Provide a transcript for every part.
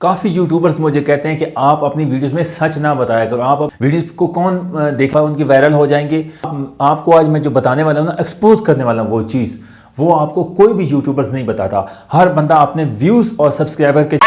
काफ़ी यूट्यूबर्स मुझे कहते हैं कि आप अपनी वीडियोस में सच ना बताया करो। आप वीडियोस को कौन देखा, उनकी वायरल हो जाएंगे। आपको आज मैं जो बताने वाला हूँ ना, एक्सपोज करने वाला हूँ वो चीज़, वो आपको कोई भी यूट्यूबर्स नहीं बताता। हर बंदा अपने व्यूज़ और सब्सक्राइबर के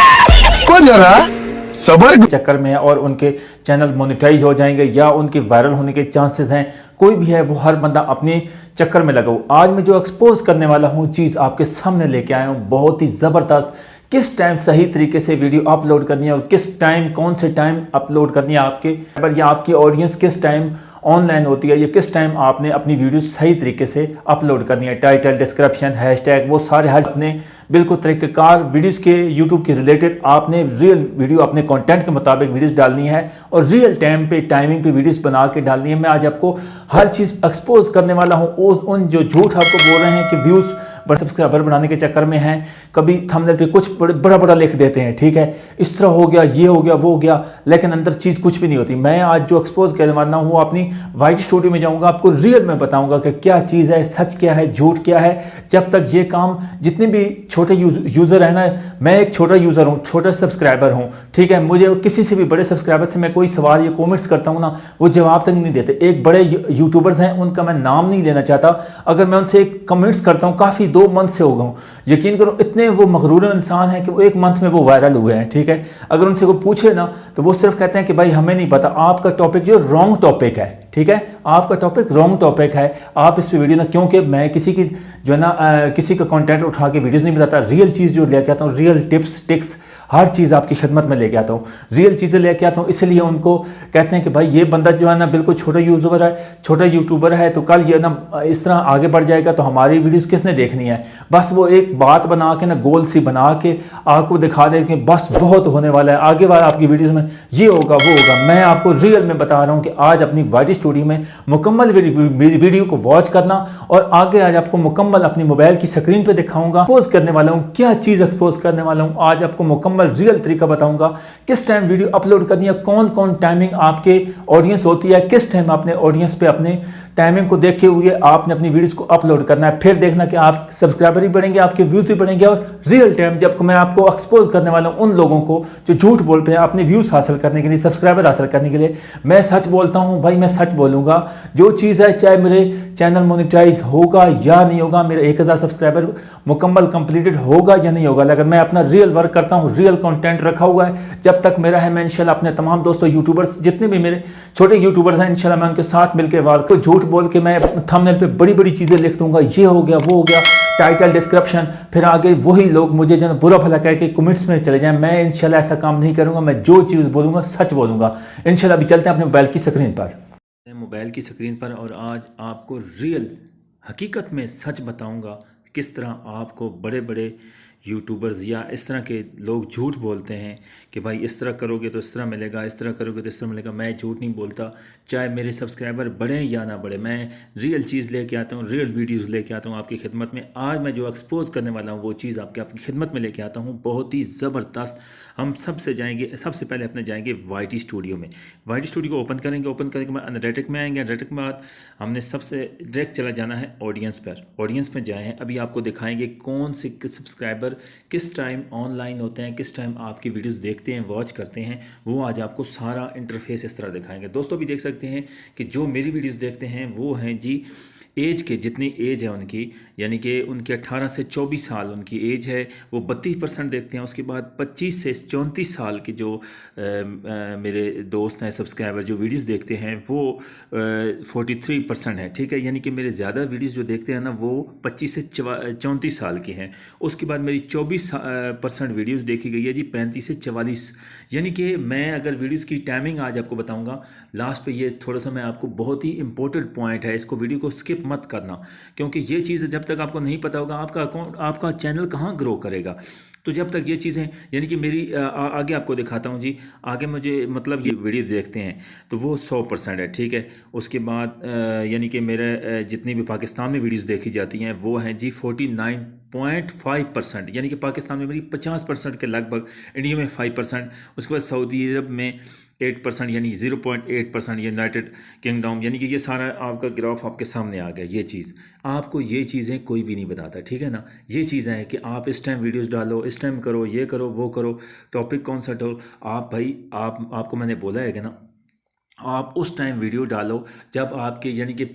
चक्कर में है और उनके चैनल मोनेटाइज हो जाएंगे या उनके वायरल होने के चांसेस हैं। कोई भी है, वो हर बंदा अपने चक्कर में लगा हो। आज मैं जो एक्सपोज करने वाला हूँ चीज़ आपके सामने लेके आया हूँ, बहुत ही ज़बरदस्त। किस टाइम सही तरीके से वीडियो अपलोड करनी है और किस टाइम, कौन से टाइम अपलोड करनी है आपके, या आपकी ऑडियंस किस टाइम ऑनलाइन होती है, या किस टाइम आपने अपनी वीडियो सही तरीके से अपलोड करनी है। टाइटल, डिस्क्रिप्शन, हैशटैग, वो सारे हर अपने बिल्कुल तरीक़ेकार वीडियोस के यूट्यूब के रिलेटेड आपने रियल वीडियो अपने कंटेंट के मुताबिक वीडियोस डालनी है और रियल टाइम पे, टाइमिंग पे वीडियोस बना के डालनी है। मैं आज आपको हर चीज़ एक्सपोज करने वाला हूँ। उन जो झूठ आपको बोल रहे हैं कि व्यूज़ बड़े सब्सक्राइबर बनाने के चक्कर में हैं, कभी थंबनेल पे कुछ बड़ा बड़ा लिख देते हैं, ठीक है, इस तरह हो गया, ये हो गया, वो हो गया, लेकिन अंदर चीज़ कुछ भी नहीं होती। मैं आज जो एक्सपोज करने वाला हूँ वो अपनी वाइट स्टूडियो में जाऊँगा, आपको रियल में बताऊँगा कि क्या चीज़ है, सच क्या है, झूठ क्या है। जब तक ये काम, जितने भी छोटे यूज़र है ना, मैं एक छोटा यूज़र हूँ, छोटा सब्सक्राइबर हूँ, ठीक है, मुझे किसी से भी बड़े सब्सक्राइबर से मैं कोई सवाल या कॉमेंट्स करता हूँ ना, वो जवाब तक नहीं देते। एक बड़े यूट्यूबर्स हैं, उनका मैं नाम नहीं लेना चाहता, अगर मैं उनसे कमेंट्स करता हूँ, काफ़ी 2 मंथ से हो गए हूँ, यकीन करो, इतने वो मगरूर इंसान है कि वो 1 मंथ में वो वायरल हुए हैं, ठीक है। अगर उनसे कोई पूछे ना तो वो सिर्फ कहते हैं कि भाई हमें नहीं पता, आपका टॉपिक जो रॉन्ग टॉपिक है, ठीक है, आपका टॉपिक रॉन्ग टॉपिक है, आप इस पर वीडियो ना, क्योंकि मैं किसी की जो है ना किसी का कंटेंट उठा के वीडियोस नहीं बताता, रियल चीज़ जो लेके आता हूँ, रियल टिप्स टिक्स हर चीज़ आपकी खिदमत में लेके आता हूँ, रियल चीज़ें लेके आता हूँ। इसलिए उनको कहते हैं कि भाई ये बंदा जो है ना बिल्कुल छोटा यूट्यूबर है, तो कल ये ना इस तरह आगे बढ़ जाएगा, तो हमारी वीडियोस किसने देखनी है। बस वो एक बात बना के ना, गोल सी बना के आपको दिखा दे कि बस बहुत होने वाला है, आगे वाला आपकी वीडियोस में ये होगा, वो होगा। मैं आपको रियल में बता रहा हूँ कि आज अपनी वाइट स्टूडियो में मुकम्मल मेरी वीडियो को वॉच करना, और आगे आज आपको मुकम्मल अपनी मोबाइल की स्क्रीन पे दिखाऊंगा, एक्सपोज करने वाला हूँ, क्या चीज़ एक्सपोज करने वाला हूँ। आज आपको मुकम्मल रियल तरीका बताऊंगा, किस टाइम वीडियो अपलोड करनी है, कौन कौन टाइमिंग आपके ऑडियंस होती है, किस टाइम अपने ऑडियंस पे अपने टाइमिंग को देखे हुए आपने अपनी वीडियोस को अपलोड करना है। फिर देखना कि आप सब्सक्राइबर भी बढ़ेंगे, आपके व्यूज भी बढ़ेंगे, और रियल टाइम जब मैं आपको एक्सपोज करने वाला हूं उन लोगों को जो झूठ बोलते हैं अपने व्यूज हासिल करने के लिए, सब्सक्राइबर हासिल करने के लिए। मैं सच बोलता हूं भाई, मैं सच बोलूंगा। जो चीज़ है, चाहे मेरे चैनल मोनेटाइज होगा या नहीं होगा, मेरे 1000 सब्सक्राइबर मुकम्मल कंप्लीटेड होगा या नहीं होगा, लेकिन मैं अपना रियल वर्क करता हूँ, रियल कंटेंट रखा हुआ है। जब तक मेरा है, मैं इंशाल्लाह अपने तमाम दोस्तों यूट्यूबर्स, जितने भी मेरे छोटे यूट्यूबर्स हैं, इंशाल्लाह मैं उनके साथ मिलकर वार को झूठ बोल के मैं थंबनेल पे बड़ी बड़ी चीज़ें लिख दूंगा, ये हो गया, वो हो गया, टाइटल, डिस्क्रिप्शन, फिर आगे वही लोग मुझे जो बुरा भला कह के कमेंट्स में चले जाएं। मैं इंशाल्लाह ऐसा काम नहीं करूंगा, मैं जो चीज़ बोलूंगा सच बोलूंगा इंशाल्लाह। अभी चलते हैं अपने मोबाइल की स्क्रीन पर, और आज आपको रियल हकीकत में सच बताऊंगा किस तरह आपको बड़े बड़े यूट्यूबर्स या इस तरह के लोग झूठ बोलते हैं कि भाई इस तरह करोगे तो इस तरह मिलेगा, इस तरह करोगे तो इस तरह मिलेगा। मैं झूठ नहीं बोलता, चाहे मेरे सब्सक्राइबर बढ़ें या ना बढ़े, मैं रियल चीज़ लेके आता हूँ, रियल वीडियोस लेके आता हूँ आपकी खिदमत में। आज मैं जो एक्सपोज करने वाला हूँ वो चीज़ आपकी खिदमत में लेके आता हूँ, बहुत ही ज़बरदस्त। हम सबसे पहले अपने जाएंगे वाईटी स्टूडियो में। वाईटी स्टूडियो को ओपन करेंगे मैं एनालिटिक में आएंगे। एनालिटिक में बाद हमने सबसे डायरेक्ट चला जाना है ऑडियंस पर। ऑडियंस में जाए हैं, अभी आपको दिखाएंगे कौन से सब्सक्राइबर किस टाइम ऑनलाइन होते हैं, किस टाइम आपकी वीडियोस देखते हैं, वॉच करते हैं, वो आज आपको सारा इंटरफेस इस तरह दिखाएंगे। दोस्तों भी देख सकते हैं कि जो मेरी वीडियोस देखते हैं वो हैं जी एज के, जितनी एज है उनकी, यानी कि उनके 18 से 24 साल उनकी एज है, वो 32% देखते हैं। उसके बाद 25 से 34 साल के जो मेरे दोस्त हैं, सब्सक्राइबर जो वीडियोस देखते हैं, वो 43% है, ठीक है। यानी कि मेरे ज़्यादा वीडियोस जो देखते हैं ना वो 25 से 34 साल के हैं। उसके बाद मेरी 24% वीडियोस देखी गई है जी 35 से 44। यानी कि मैं अगर वीडियोस की टाइमिंग आज आपको बताऊंगा लास्ट पे, ये थोड़ा सा मैं आपको, बहुत ही इंपॉर्टेंट पॉइंट है, इसको वीडियो को स्किप मत करना, क्योंकि ये चीज़ जब तक आपको नहीं पता होगा आपका अकाउंट, आपका चैनल कहाँ ग्रो करेगा। तो जब तक ये चीज़ें, यानी कि मेरी आगे आपको दिखाता हूँ जी। आगे मुझे मतलब ये वीडियो देखते हैं तो वो 100% है, ठीक है। उसके बाद यानी कि मेरे जितनी भी पाकिस्तान में वीडियोस देखी जाती हैं वो हैं जी 49.5%, यानी कि पाकिस्तान में मेरी 50% के लगभग, इंडिया में 5%। उसके बाद सऊदी अरब में 8% यानी 0.8% यूनाइटेड किंगडम, यानी कि ये सारा आपका ग्राफ आपके सामने आ गया। ये चीज़ आपको, ये चीज़ें कोई भी नहीं बताता, ठीक है ना। ये चीज़ें हैं कि आप इस टाइम वीडियोस डालो, इस टाइम करो, ये करो, वो करो, टॉपिक कौन सा डालो। आप भाई आपको मैंने बोला है कि ना, आप उस टाइम वीडियो डालो जब आपके यानी कि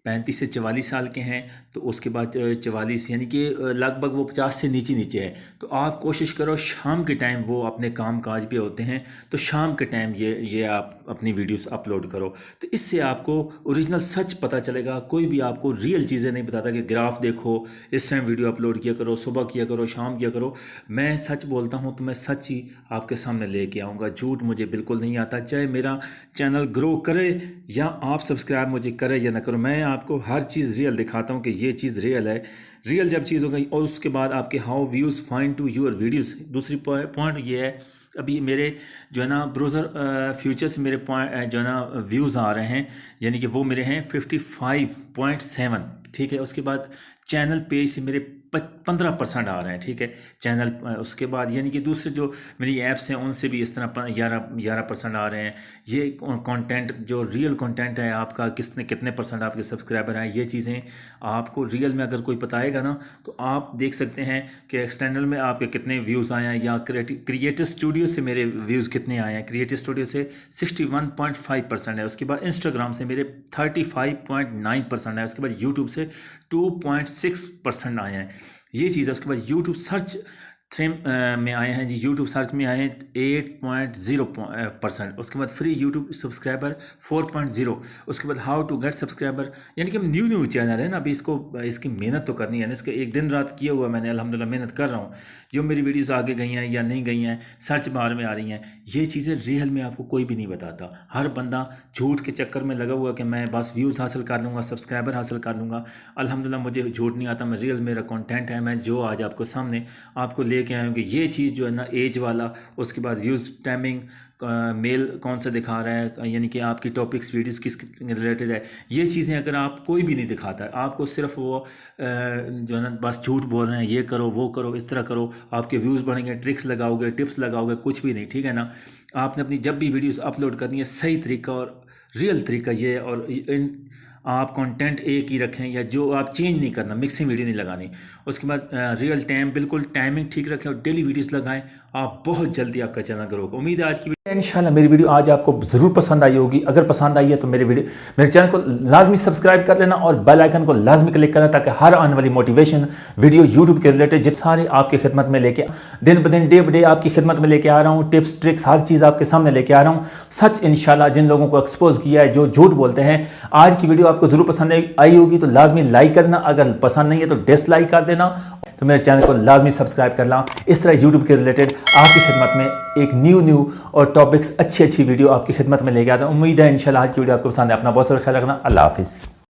35 से 44 साल के हैं, तो उसके बाद 44 यानी कि लगभग वो 50 से नीचे नीचे है। तो आप कोशिश करो शाम के टाइम, वो अपने काम काज पे होते हैं, तो शाम के टाइम ये आप अपनी वीडियोस अपलोड करो। तो इससे आपको ओरिजिनल सच पता चलेगा। कोई भी आपको रियल चीज़ें नहीं बताता कि ग्राफ देखो, इस टाइम वीडियो अपलोड किया करो, सुबह किया करो, शाम किया करो। मैं सच बोलता हूँ तो मैं सच ही आपके सामने लेके आऊँगा। झूठ मुझे बिल्कुल नहीं आता, चाहे मेरा चैनल ग्रो करे या आप सब्सक्राइब मुझे करे या ना करो, मैं आपको हर चीज़ रियल दिखाता हूँ कि ये चीज़ रियल है। रियल जब चीज़ हो गई, और उसके बाद आपके how views find to your videos. दूसरी पॉइंट ये है, अभी मेरे जो है ना ब्राउज़र फ्यूचर से मेरे पॉइंट जो है ना व्यूज़ आ रहे हैं, यानी कि वो मेरे हैं 55.7, ठीक है। उसके बाद चैनल पेज से मेरे 15% आ रहे हैं, ठीक है, चैनल। उसके बाद यानी कि दूसरे जो मेरी ऐप्स हैं उनसे भी इस तरह 11% आ रहे हैं। ये कंटेंट जो रियल कंटेंट है आपका, कितने परसेंट आपके सब्सक्राइबर हैं, ये चीज़ें आपको रियल में अगर कोई बताएगा ना, तो आप देख सकते हैं कि एक्सटर्नल में आपके कितने व्यूज़ आए हैं, या क्रिएटिव स्टूडियो से मेरे व्यूज़ कितने आए हैं। क्रिएटिव स्टूडियो से 61.5% है। उसके बाद इंस्टाग्राम से मेरे 35.9% है। उसके बाद यूट्यूब से 2.6% आए हैं। ये चीज़ है। उसके बाद यूट्यूब सर्च में आए हैं जी, यूट्यूब सर्च में आए हैं 8.0%। उसके बाद फ्री यूट्यूब सब्सक्राइबर 4.0। उसके बाद हाउ टू गेट सब्सक्राइबर, यानी कि न्यू चैनल है ना, अभी इसकी मेहनत तो करनी है ना। इसके एक दिन रात किया हुआ मैंने, अल्हम्दुलिल्लाह मेहनत कर रहा हूँ। जो मेरी वीडियोस आगे गई हैं या नहीं गई हैं, सर्च बार में आ रही हैं, ये चीज़ें रियल में आपको कोई भी नहीं बताता। हर बंदा झूठ के चक्कर में लगा हुआ कि मैं बस व्यूज़ हासिल कर लूँगा, सब्सक्राइबर हासिल कर लूँगा। अल्हम्दुलिल्लाह मुझे झूठ नहीं आता, मैं रियल, मेरा कंटेंट है। मैं जो आज आपको सामने आपको लेके आए हूँ कि ये चीज़ जो है ना, एज वाला, उसके बाद व्यूज़ टाइमिंग, मेल कौन सा दिखा रहा है, यानी कि आपकी टॉपिक्स वीडियोस किस रिलेटेड है, ये चीज़ें अगर आप कोई भी नहीं दिखाता है, आपको सिर्फ वो जो है ना बस झूठ बोल रहे हैं, ये करो, वो करो, इस तरह करो, आपके व्यूज़ बढ़ेंगे, ट्रिक्स लगाओगे, टिप्स लगाओगे, कुछ भी नहीं, ठीक है ना। आपने अपनी जब भी वीडियोस अपलोड करनी है, सही तरीका और रियल तरीका ये है। और आप कंटेंट एक ही रखें, या जो आप चेंज नहीं करना, मिक्सिंग वीडियो नहीं लगानी। उसके बाद रियल टाइम, बिल्कुल टाइमिंग ठीक रखें और डेली वीडियोस लगाएं। आप बहुत जल्दी आपका चैनल ग्रो होगा। उम्मीद है आज की इंशाल्लाह मेरी वीडियो आज आपको ज़रूर पसंद आई होगी। अगर पसंद आई है तो मेरे चैनल को लाजमी सब्सक्राइब कर लेना और बेल आइकन को लाजमी क्लिक करना, ताकि हर आने वाली मोटिवेशन वीडियो यूट्यूब के रिलेटेड जितने सारे आपकी खिदमत में लेके, दिन ब दिन, डे बाय डे आपकी खिदमत में लेके आ रहा हूँ। टिप्स, ट्रिक्स, हर चीज़ आपके सामने लेके आ रहा हूँ। सच इंशाल्लाह जिन लोगों को एक्सपोज किया है, जो झूठ बोलते हैं, आज की वीडियो आपको ज़रूर पसंद आई होगी तो लाजमी लाइक करना। अगर पसंद नहीं है तो डिसलाइक कर देना। तो मेरे चैनल को लाजमी सब्सक्राइब करना। इस तरह यूट्यूब के रिलेटेड आपकी खिदमत में एक न्यू और टॉपिक्स, अच्छी वीडियो आपकी खिदमत में लेके आता हूँ। उम्मीद है इंशाल्लाह आज की वीडियो आपको पसंद है। अपना बहुत सारा ख्याल रखना। अल्लाह हाफिज़।